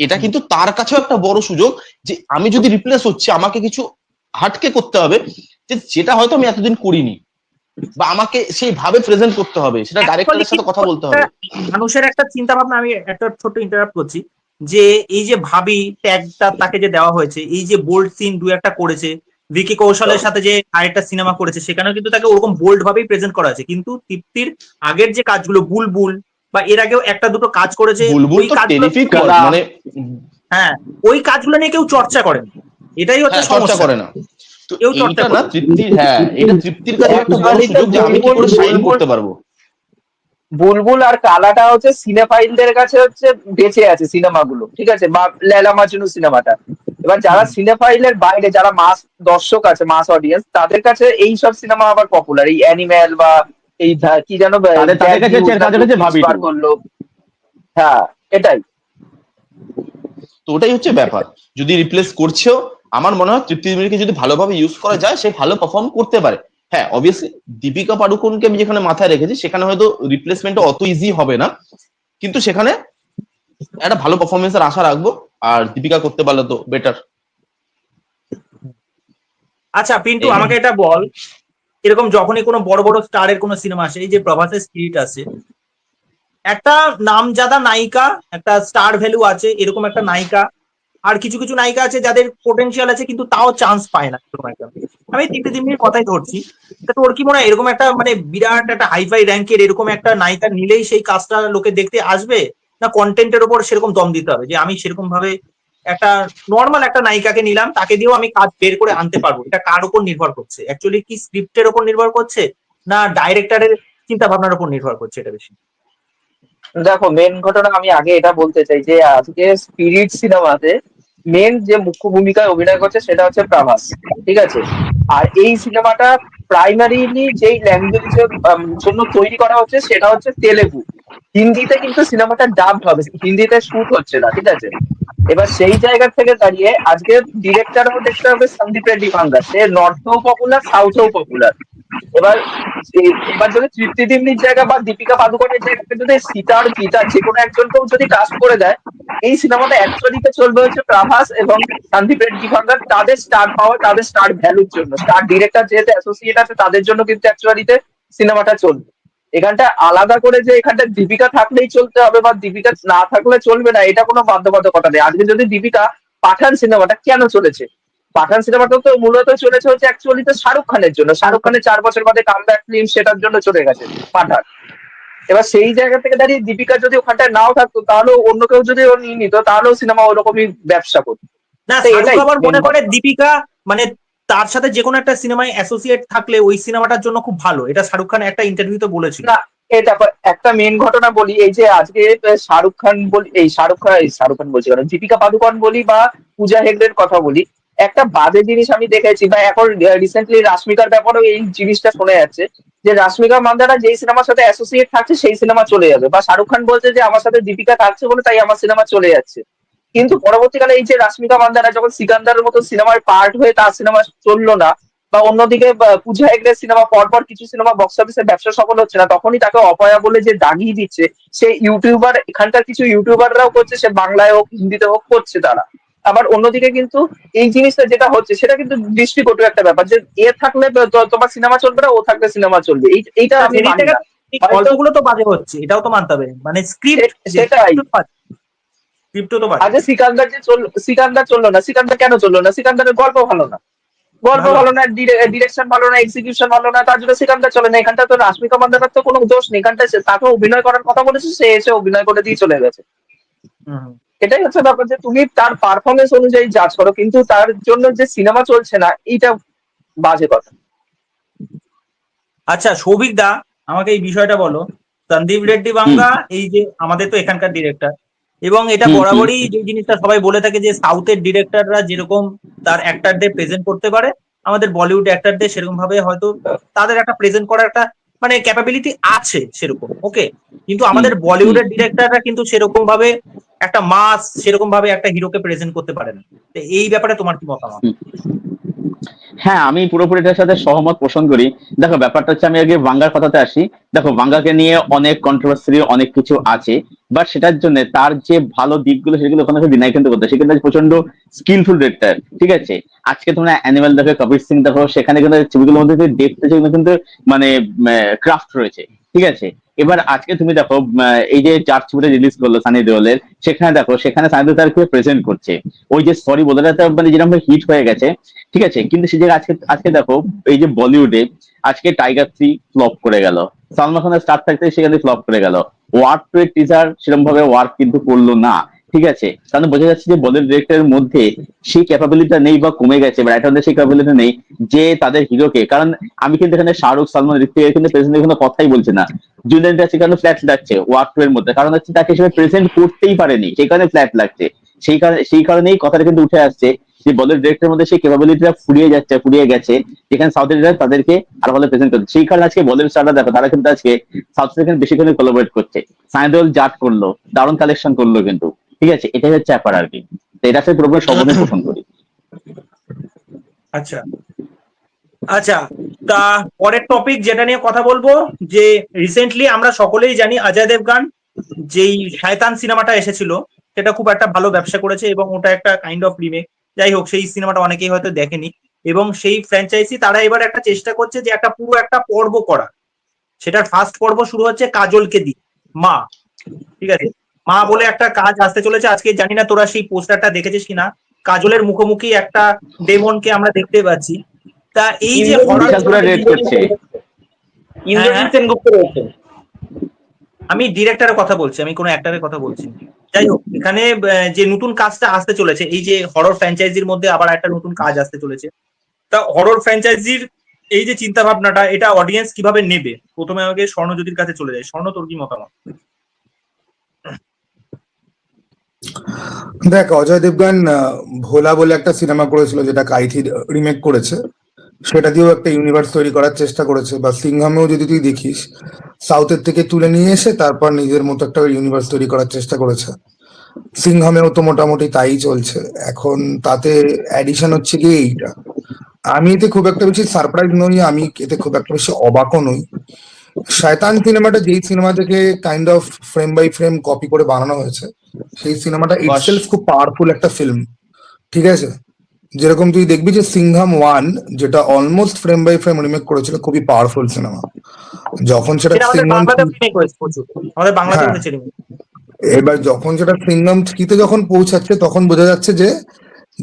C: এটা কিন্তু তার কাছেও একটা বড় সুযোগ, যে আমি যদি রিপ্লেস হচ্ছে, আমাকে কিছু হাটকে করতে হবে, যেটা হয়তো আমি এতদিন করিনি, বা আমাকে সেইভাবে প্রেজেন্ট করতে হবে, সেটা ডাইরেক্টরের সাথে কথা বলতে হবে।
F: মানুষের একটা চিন্তা ভাবনা, আমি একটা ছোট ইন্টারাপ্ট করছি, যে এই যে ভাবি ট্যাগটা তাকে যে দেওয়া হয়েছে, এই যে বোল্ড সিন দু একটা করেছে, ভিকি কৌশলের সাথে যে আরেকটা সিনেমা করেছে, সেখানেও কিন্তু তাকে ওরকম বোল্ড ভাবেই প্রেজেন্ট করা হয়েছে। কিন্তু তৃপ্তির আগের যে কাজগুলো বুলবুল, বা এর আগেও একটা দুটো কাজ করেছে,
C: বুলবুল
F: ওই
C: তো
F: কাজগুলো
C: টেরিফিক মানে
F: হ্যাঁ ওই কাজগুলো নিয়ে কেউ চর্চা করেন, এটাই হচ্ছে
C: হ্যাঁ, চর্চা
F: সমস্যা,
C: করে না। তো
F: কেউ চর্চা
C: এইটা না
F: করে না।
C: তৃপ্তির, হ্যাঁ এটা তৃপ্তির কাছে একটা বড়
B: Actually
C: সুযোগ যে আমি কি করে শাইন
B: বুলবুল
C: করতে পারবো।
B: বুলবুল আর কালাটা হচ্ছে সিনেফাইলদের কাছে হচ্ছে বেঁচে আছে সিনেমাগুলো, ঠিক আছে, বা লেলা মাজনু সিনেমাটা। এবার যারা সিনেফাইলের বাইরে, যারা মাস দর্শক আছে, মাস অডিয়েন্স, তাদের কাছে এই সব সিনেমা আবার পপুলার, এই অ্যানিম্যাল বা এই কি যেন
D: তাদের কাছে হচ্ছে, তাদের কাছে ভাবি
B: বার করলো, হ্যাঁ এটাই।
C: তো ওটাই হচ্ছে ব্যাপার, যদি রিপ্লেস করছেও আমার মনে হয় তৃপ্তি ডিমরিকে যদি ভালোভাবে ইউজ করা যায় সে ভালো পারফর্ম করতে পারে। হ্যাঁ অবভিয়াসলি দীপিকা পাডুকোনকে আমি যেখানে মাথায় রেখেছি সেখানে হয়তো রিপ্লেসমেন্টটা অত ইজি হবে না, কিন্তু সেখানে একটা ভালো পারফরমেন্সের আশা রাখবো, আর দীপিকা করতে পারলে তো বেটার।
F: আচ্ছা পিন্টু, আমাকে এটা বল, এরকম যখনই কোনো বড় বড় স্টারের কোনো সিনেমা আসে, এই যে প্রভাসের স্পিরিট আছে, একটা নামজাদা নায়িকা, একটা স্টার ভ্যালু আছে এরকম একটা নায়িকা, আর কিছু কিছু নায়িকা আছে যাদের পোটেনশিয়াল আছে কিন্তু তাও চান্স পায় না এরকম একটা। আমি তিনটে তিনটির কথাই ধরছি, তা তোর কি মনে হয় এরকম একটা মানে বিরাট একটা হাইফাই র্যাঙ্কের এরকম একটা নায়িকা নিলেই সেই কাজটা লোকে দেখতে আসবে, না কন্টেন্টের উপর সেরকম দম দিতে হবে যে আমি সেরকম ভাবে একটা নর্মাল একটা নায়িকাকে নিলাম, তাকে দিয়েও আমি কাজ বের করে আনতে পারবো? এটা কার উপর নির্ভর করছে অ্যাকচুয়ালি, কি স্ক্রিপ্টের উপর নির্ভর করছে না ডাইরেক্টরের চিন্তা ভাবনার উপর নির্ভর করছে এটা বেশি?
B: দেখো, মেন ঘটনা আমি আগে এটা বলতে চাই যে আজকে স্পিরিট সিনেমাতে মেন যে মুখ্য ভূমিকায় অভিনয় করছে সেটা হচ্ছে প্রভাস, ঠিক আছে। আর এই সিনেমাটা প্রাইমারিলি যেই ল্যাঙ্গুয়েজের জন্য তৈরি করা হচ্ছে সেটা হচ্ছে তেলেগু। হিন্দিতে কিন্তু সিনেমাটা ডাবড হবে, হিন্দিতে শুট হচ্ছে না, ঠিক আছে। এবার সেই জায়গা থেকে দাঁড়িয়ে আজকে ডিরেক্টরও দেখতে হবে সন্দীপ রেড্ডি ভাঙ্গা, সে নর্থেও পপুলার, সাউথেও পপুলার। এবার এবার যদি তৃপ্তি ডিমনির জায়গা বা দীপিকা পাদুকোনের জায়গায় যদি সিতার জিতা যে কোনো একজনকেও যদি কাস্ট করে দেয়, এই সিনেমাটা অ্যাকচুয়ালিতে চলবে হচ্ছে প্রভাস এবং সন্দীপ রেড্ডি ভাঙ্গার, তাদের স্টার পাওয়ার, তাদের স্টার ভ্যালুর জন্য। স্টার ডিরেক্টর যেহেতু অ্যাসোসিয়েট আছে তাদের জন্য কিন্তু অ্যাকচুয়ালিতে সিনেমাটা চলবে। এখানটা আলাদা করে যে এখানটা দীপিকা থাকলেই চলতে হবে বা দীপিকা না থাকলে চলবে না, এটা কোনো বাধ্যবাধকতা নেই। আজকে যদি দীপিকা, পাঠান সিনেমাটা কেন চলেছে? পাঠান সিনেমাটা তো মূলত চলেছে হচ্ছে অ্যাকচুয়ালি তো শাহরুখ খানের জন্য। শাহরুখ খানের 4 বছর বাদে কামব্যাক ফিল্ম, সেটার জন্য চলে গেছে পাঠান। এবার সেই জায়গা থেকে দাঁড়িয়ে দীপিকা যদি ওখানটায় নাও থাকতো, তাহলেও অন্য কেউ যদি ও নিয়ে নিত, তাহলেও সিনেমা ওরকমই ব্যবসা করতো।
F: না,
B: তো
F: শাহরুখ
B: এটাই
F: আবার
B: মেন
F: মনে করে
B: ঘটনা।
F: দীপিকা মানে তার সাথে যে কোনো একটা সিনেমায় অ্যাসোসিয়েট থাকলে ওই সিনেমাটার জন্য খুব ভালো, এটা শাহরুখ খান একটা ইন্টারভিউতে বলেছিল।
B: না, এই দেখো একটা মেন ঘটনা বলি, এই যে আজকে শাহরুখ খান বলি, এই শাহরুখ খান বলছি কারণ দীপিকা পাদুকোন বলি বা পূজা হেগড়ের কথা বলি, একটা বাজে জিনিস আমি দেখেছি, বা এখন রিসেন্টলি রাশ্মিকার ব্যাপারেও এই জিনিসটা শোনা যাচ্ছে যে রাশ্মিকা মান্দানা যেই সিনেমার সাথে অ্যাসোসিয়েট থাকছে সেই সিনেমা চলে যাবে, বা শাহরুখ খান বলছে যে আমার সাথে দীপিকা থাকছে বলে তাই আমার সিনেমা চলে যাচ্ছে। কিন্তু পরবর্তীকালে এই যে রাশ্মিকা মান্দানা যখন সিকান্দারের মতো সিনেমার পার্ট হয়ে তার সিনেমা চললো না, বা অন্যদিকে পূজা হেগড়ের সিনেমা পরপর কিছু সিনেমা বক্স অফিসে ব্যবসা সফল হচ্ছে না, তখনই তাকে অপয়া বলে যে দাগিয়ে দিচ্ছে। সে ইউটিউবার, এখানকার কিছু ইউটিউবাররাও করছে, সে বাংলায় হোক হিন্দিতে হোক করছে তারা। আবার অন্যদিকে কিন্তু এই জিনিসটা যেটা হচ্ছে সেটা কিন্তু দৃষ্টিকটু একটা ব্যাপার, যে এ থাকলে তোমার সিনেমা চলবে না, ও থাকলে সিনেমা চলবে, এইটা আমি
F: সেদিক
B: মানি
F: থেকে
B: না।
F: এই
B: হয়তো
F: গল্পগুলো তো বাজে হচ্ছে, এটাও তো মানতে হবে, মানে স্ক্রিপ্ট,
B: সেটাই।
F: স্ক্রিপ্টও তো বাজে।
B: আগে সিকান্দার যে চললো, সিকান্দার চললো না, সিকান্দার কেন চললো না? সিকান্দারের গল্প ভালো না, গল্প
F: ভালো
B: ভালো না, ডিরেকশন ভালো না, এক্সিকিউশন ভালো না, তার জন্য সিকান্দার চলে না। এখানটা তো রাশ্মিকা মান্দানার তো কোনো দোষ নেই, এখানটা তাকে অভিনয় করার কথা বলেছে, সে এসে অভিনয় করে দিয়ে চলে গেছে।
F: হুম।
B: এটাই হচ্ছে ব্যাপার, যে তুমি তার পারফরমেন্স অনুযায়ী জাজ করো, কিন্তু তার জন্য যে সিনেমা চলছে না, এইটা বাজে কথা।
F: আচ্ছা সৌভিক দা, আমাকে এই বিষয়টা বলো, সন্দীপ রেড্ডি
D: হুম
F: বাঙ্গা এই যে আমাদের তো এখানকার ডিরেক্টর, এবং এটা
D: হুম হুম
F: বরাবরই যে জিনিসটা সবাই বলে থাকে যে সাউথের ডিরেক্টররা যেরকম তার অ্যাক্টরদের প্রেজেন্ট করতে পারে, আমাদের বলিউড অ্যাক্টরদের সেরকম ভাবে হয়তো তাদের একটা প্রেজেন্ট করার একটা মানে ক্যাপাবিলিটি আছে সেরকম, ওকে, কিন্তু
D: হুম
F: আমাদের
D: হুম
F: বলিউডের ডিরেক্টররা কিন্তু সেরকম ভাবে একটা মাস, সেরকম ভাবে একটা হিরোকে প্রেজেন্ট করতে পারে না। তো এই ব্যাপারে তোমার কি মতামত?
D: হুম। হ্যাঁ, আমি পুরোপুরি এটার সাথে সহমত পোষণ করি। দেখো ব্যাপারটা হচ্ছে, আমি আগে বাঙ্গার কথাতে আসি। দেখো বাঙ্গাকে নিয়ে অনেক কন্ট্রোভার্সি, অনেক কিছু আছে, বাট সেটার জন্য তার যে ভালো দিকগুলো সেগুলো ওখানে ডিনাই কিন্তু করতে, সে কিন্তু প্রচন্ড স্কিলফুল ডিরেক্টর, ঠিক আছে। আজকে তোমরা অ্যানিমেল দেখো, কবির সিং দেখো, সেখানে কিন্তু ছবিগুলোর মধ্যে যে ডেপথ আছে কিন্তু মানে ক্রাফট রয়েছে। ঠিক আছে। এবার আজকে তুমি দেখো এই যে চার ছবিটা রিলিজ করলো সানি দেওলের, সেখানে দেখো সেখানে সানি দেওল তার প্রেজেন্ট করছে ওই যে সরি বলে মানে যেরকম হিট হয়ে গেছে, ঠিক আছে। কিন্তু সে জায়গায় আজকে আজকে দেখো এই যে বলিউডে আজকে টাইগার 3 ফ্লপ করে গেল, সালমান খানের স্টার থাকতে সেখানে ফ্লপ করে গেল, ওয়ার্ক টু এর টিজার সেরকম ভাবে ওয়ার্ক কিন্তু করলো না, ঠিক আছে। কারণ বোঝা যাচ্ছে যে বলিউড ডিরেক্টরের মধ্যে সেই ক্যাপাবিলিটিটা নেই বা কমে গেছে, বা রাইটারদের সেই ক্যাপাবিলিটি নেই যে তাদের হিরোকে, কারণ আমি কিন্তু এখানে শাহরুখ সালমান ঋত্বিকের কিন্তু প্রেজেন্টের কোনো কথাই বলছি না, জুলিয়ান আছে কারণে ফ্ল্যাট লাগছে ওয়ার্ক টু এর মধ্যে, কারণ হচ্ছে তাকে হিসেবে প্রেজেন্ট করতেই পারেনি সেই কারণে ফ্ল্যাট লাগছে। সেই কারণেই কথাটা কিন্তু উঠে আসছে যে বলিউড ডিরেক্টরের মধ্যে সেই ক্যাপাবিলিটিটা ফুরিয়ে গেছে, যেখানে সাউথ ইন্ডিয়ান তাদেরকে আর ভালো প্রেজেন্ট করছে। সেই কারণে আজকে বলিউড স্টাররা দেখো তারা কিন্তু আজকে সাউথ আফ্রিকান বেশি করে কোলাবরেট করছে। সানি দেওল জাট করলো, দারুণ কালেকশন করলো কিন্তু, ঠিক আছে। এটাই হচ্ছে ব্যাপার আর কি। তো এটা হচ্ছে পুরোপুরি সম্বন্ধে পোষণ করি।
F: আচ্ছা আচ্ছা, তা পরের টপিক যেটা নিয়ে কথা বলবো, যে রিসেন্টলি আমরা সকলেই জানি অজয় দেবগান যেই শয়তান সিনেমাটা এসেছিল সেটা খুব একটা ভালো ব্যবসা করেছে এবং ওটা একটা কাইন্ড অফ রিমেক। যাই হোক, সেই সিনেমাটা অনেকেই হয়তো দেখেনি এবং সেই ফ্র্যাঞ্চাইজি তারা এবার একটা চেষ্টা করছে যে একটা পুরো একটা পর্ব করা। সেটার ফার্স্ট পর্ব শুরু হচ্ছে কাজলকে দিয়ে, মা, ঠিক আছে। মা বলে একটা কাজ আসতে চলেছে। আজকে জানি না তোরা সেই পোস্টারটা দেখেছিস কিনা, কাজলের মুখোমুখি একটা ডেমনকে আমরা দেখতে পাচ্ছি। তা এই যে
D: বিশাল করে রেট করছে।
B: ইন্দ্রজিৎ সেনগুপ্ত রয়েছে।
F: আমি ডিরেক্টরের কথা বলছি, আমি কোনো অ্যাক্টরের কথা বলছি না। যাই হোক, এখানে যে নতুন কাজটা আসতে চলেছে, এই যে হরর ফ্র্যাঞ্চাইজির মধ্যে আবার একটা নতুন কাজ আসতে চলেছে, তা হরর ফ্র্যাঞ্চাইজির এই যে চিন্তা ভাবনাটা, এটা অডিয়েন্স কিভাবে নেবে? প্রথমে আমাকে স্বর্ণজ্যোতির কাছে চলে যায়। স্বর্ণ, তোর কি মতামত?
A: দেখ, অজয় দেবগান ভোলা বলে একটা সিনেমা করেছিল যেটা কাইথি রিমেক করেছে, সেটা দিয়েও একটা ইউনিভার্স তৈরি করার চেষ্টা করেছে। বা সিংহামেও যদি তুই দেখিস, সাউথের থেকে তুলে নিয়ে এসে তারপর নিজের মতো একটা ইউনিভার্স তৈরি করার চেষ্টা করেছে। সিংহামেও তো মোটামুটি তাই চলছে এখন, তাতে অ্যাডিশন হচ্ছে গিয়ে এইটা। আমি এতে খুব একটা বেশি সারপ্রাইজ নই, আমি এতে খুব একটা বেশি অবাকও নই। শয়তান সিনেমাটা যেই সিনেমা থেকে kind of frame by frame copy করে বানানো হয়েছে, সেই সিনেমাটা ইটসেলফ খুব পাওয়ারফুল একটা ফিল্ম, ঠিক আছে। যেরকম তুই দেখবি যে সিংহাম 1 যেটা almost frame by frame remake করেছিল, খুবই পাওয়ারফুল সিনেমা। যখন সেটা
F: এটা আমাদের
A: সিংহাম,
F: বাংলাতেও রিমেক হয়েছে প্রচুর, আমাদের বাংলাতেও
A: হ্যাঁ,
F: হয়েছে remake।
A: এবার যখন সেটা সিংহাম 3-তে যখন পৌঁছাচ্ছে তখন বোঝা যাচ্ছে যে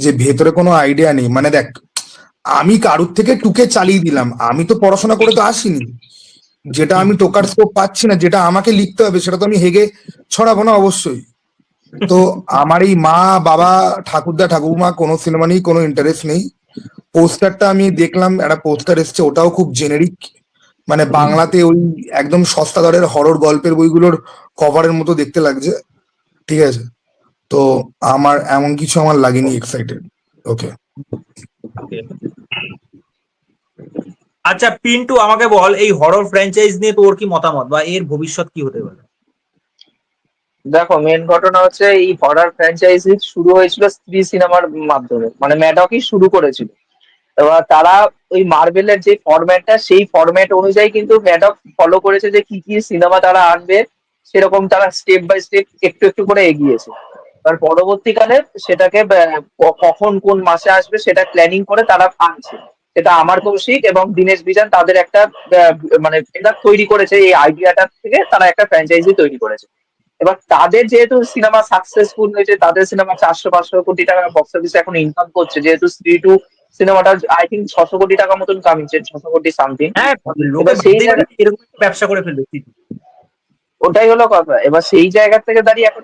A: যে ভেতরে কোনো আইডিয়া নেই। মানে দেখ, আমি কারুর থেকে টুকে চালিয়ে দিলাম, আমি তো পড়াশোনা করে তো আসিনি, যেটা আমি টোকার স্কোপ পাচ্ছি না, যেটা আমাকে লিখতে হবে সেটা তো আমি হেগে ছড়াবো না অবশ্যই। তো আমার এই মা বাবা ঠাকুরদা ঠাকুরমা কোনো সিনেমা নেই, কোনো ইন্টারেস্ট নেই। পোস্টারটা আমি দেখলাম, একটা পোস্টার এসছে, ওটাও খুব জেনেরিক, মানে বাংলাতে ওই একদম সস্তা দরের হরর গল্পের বইগুলোর কভারের মতো দেখতে লাগছে, ঠিক আছে। তো আমার এমন কিছু আমার লাগেনি এক্সাইটেড। ওকে,
F: আচ্ছা পিন্টু, আমাকে বল এই হরর ফ্র্যাঞ্চাইজ নিয়ে তোর কি মতামত বা এর ভবিষ্যৎ কি হতে পারে?
B: দেখো, মেন ঘটনা হচ্ছে এই হরর ফ্র্যাঞ্চাইজি শুরু হয়েছিল স্ত্রী সিনেমার মাধ্যমে, মানে ম্যাডকই শুরু করেছিল। এবার তারা ওই মার্বেলের যে ফরম্যাটটা, সেই ফরম্যাট অনুযায়ী কিন্তু ম্যাডক ফলো করেছে যে কি কি সিনেমা তারা আনবে, সেরকম তারা স্টেপ বাই স্টেপ একটু একটু করে এগিয়েছে। এবার পরবর্তীকালে সেটাকে কখন কোন মাসে আসবে সেটা প্ল্যানিং করে তারা আনছে। সেটা আমার কৌশিক এবং দীনেশ বিজান তাদের একটা মানে এটা তৈরি করেছে, এই আইডিয়াটা থেকে তারা একটা ফ্র্যাঞ্চাইজি তৈরি করেছে। এবার তাদের যেহেতু সিনেমা সাকসেসফুল হয়েছে, তাদের সিনেমা 400-500 কোটি টাকা বক্স অফিসে এখন ইনকাম করছে, যেহেতু স্ত্রী টু সিনেমাটা আই থিঙ্ক 600 কোটি টাকা মতন কামিয়েছে, 600 কোটি সামথিং।
F: হ্যাঁ, লোকে
B: এবার সেই
F: ভাবতেই পারে
B: জায়গা,
F: না এরকম একটা ব্যবসা করে ফেলবে।
B: ওটাই হলো কথা। এবার সেই জায়গা থেকে দাঁড়িয়ে এখন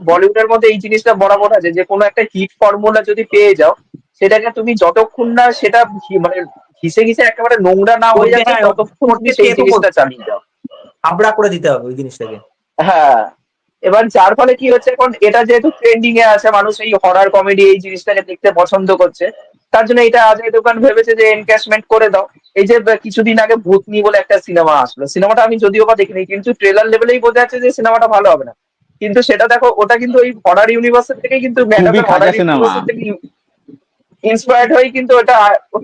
B: বলিউডের মধ্যে এই জিনিসটা বরাবর আছে যে কোনো একটা হিট ফর্মুলা যদি পেয়ে যাও, সেটাকে তুমি যতক্ষণ না সেটা মানে ঘিসে ঘিসে একেবারে নোংরা না হয়ে
F: করবে,
B: যাচ্ছে,
F: হ্যাঁ,
B: ততক্ষণ তুমি
F: করতে
B: সেই
F: চেয়ে তো
B: জিনিসটা
F: করবে।
B: চালিয়ে যাও।
F: হাবড়া করে দিতে হবে ওই জিনিসটাকে।
B: হ্যাঁ, এবার যার ফলে কি হচ্ছে, এখন এটা যেহেতু ট্রেন্ডিং এ আছে, মানুষ এই হরর কমেডি এই জিনিসটাকে দেখতে পছন্দ করছে, তার জন্য এটা অজয় দেবগন ভেবেছে যে এনক্যাশমেন্ট করে দাও। এই যে কিছুদিন আগে ভূতনি বলে একটা সিনেমা আসলো, সিনেমাটা আমি যদিও বা দেখিনি, কিন্তু ট্রেলার লেভেলেই বোঝা যাচ্ছে যে সিনেমাটা ভালো হবে না। কিন্তু সেটা দেখো, ওটা কিন্তু ওই হরর ইউনিভার্সের থেকে, কিন্তু
D: খুবই
B: ম্যাডামের
D: খাঁচা
B: হরর
D: সিনেমা।
B: ইউনিভার্সের থেকে ইন্সপায়ার্ড হয়েই কিন্তু ওটা